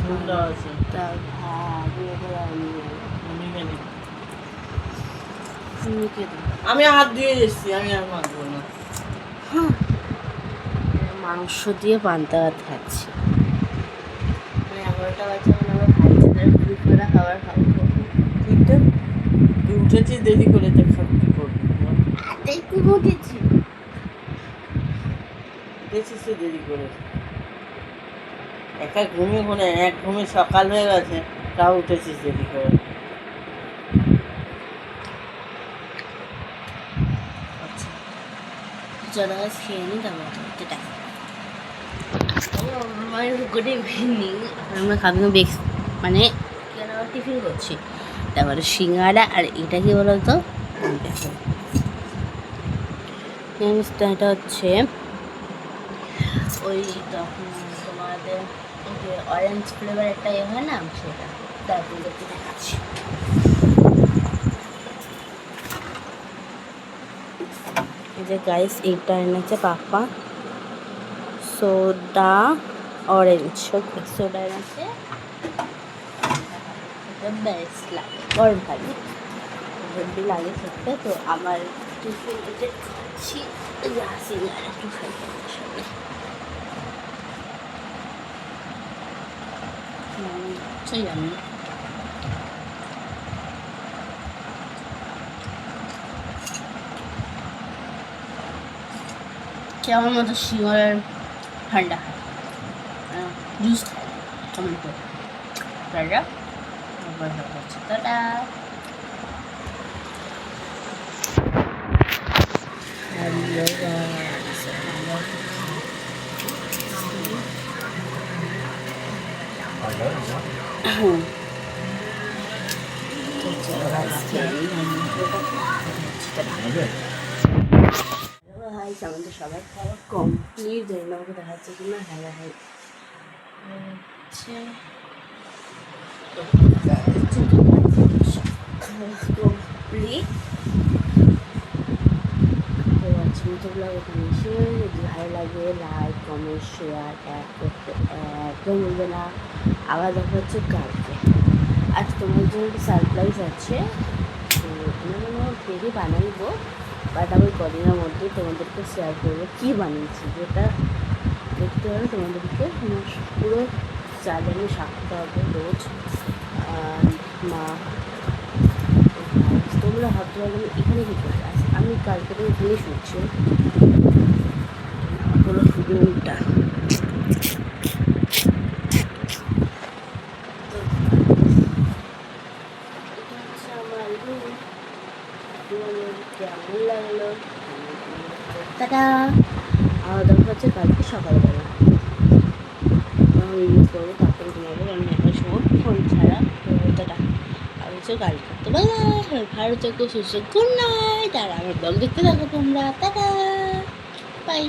গুন্ডা আছে তার আমি হাত দিয়ে এসেছি, আমি আর মাখবো না। মাংস দিয়ে পান্তা ভাত খাচ্ছি। 11টা বাজে, আমার ভাইদের ঘুরি ফেরা খাবার খাবো। তুই উঠেছিস দেরি করে, দেখা কি করবি? উঠেছি উঠেছিস দেরি করে, একা ঘুমে এক ঘুমে সকাল হয়ে গেছে, তাও উঠেছিস দেরি করে। চলো খেয়ে নি, তারপর যেটা গুড ইভিনিং। আমরা খাবি মানে টিফিন করছি, তারপরে সিঙ্গাড়া। আর এটা কি বলতো, এটা হচ্ছে ওই তখন তোমাদের যে অরেঞ্জ ফ্লেভার একটা হয় না, সেটা তারপর দেখাচ্ছি। এই যে গাইস, এইটা এনেছে পাপা, সোডা অরেঞ্জ। ওকে, সোডা এনেছে, বেশ লাগে গরমকালে, হেভি লাগে খেতে। তো আমার টিফিন এটা খাচ্ছি, সিঙ্গারা একটু খাই সাথে। আমি আমার মতো সিঙ্গারার ঠান্ডা খায়, জুস খায় কেমন করে ঠান্ডা। টাটা। আমাদের সবাই খাওয়া কমপ্লিট, জানি না আমাকে দেখাচ্ছে কিনা। হ্যাঁ হ্যাঁ কমপ্লিট। তো আজকে মতো ব্লগ এখানে শেয়ার। যদি ভালো লাগে লাইক কমেন্ট শেয়ার করতে একদম বলবে না। আবার দেখা হচ্ছে কালকে। আজ তোমার জন্য একটা সারপ্রাইজ আছে, তো পেরে বানাইবো, বাট আমি কদিনের মধ্যে তোমাদেরকে শেয়ার করবো কী বানিয়েছি, যেটা দেখতে হবে তোমাদেরকে পুরো চ্যালেঞ্জে থাকতে হবে রোজ। মা তোমরা ভাবতে পারবে এখানে কী করতে আছে, আমি কালকে তো এখানেই শুনছি পুরো রুমটা। কেমন লাগলো টাটা। আমার দেখা হচ্ছে কালকে সকালবেলা ইউজ করবো, তারপরে ঘুমাবো। আমি এখন সময় ফোন ছাড়া, তো টাটা। আর হচ্ছে কালকে তো বাই বাই, ভালো থেকো, সুস্থ, গুড নাইট। আর আমার ব্লগ দেখতে থাকো তোমরা, টাটা বাই।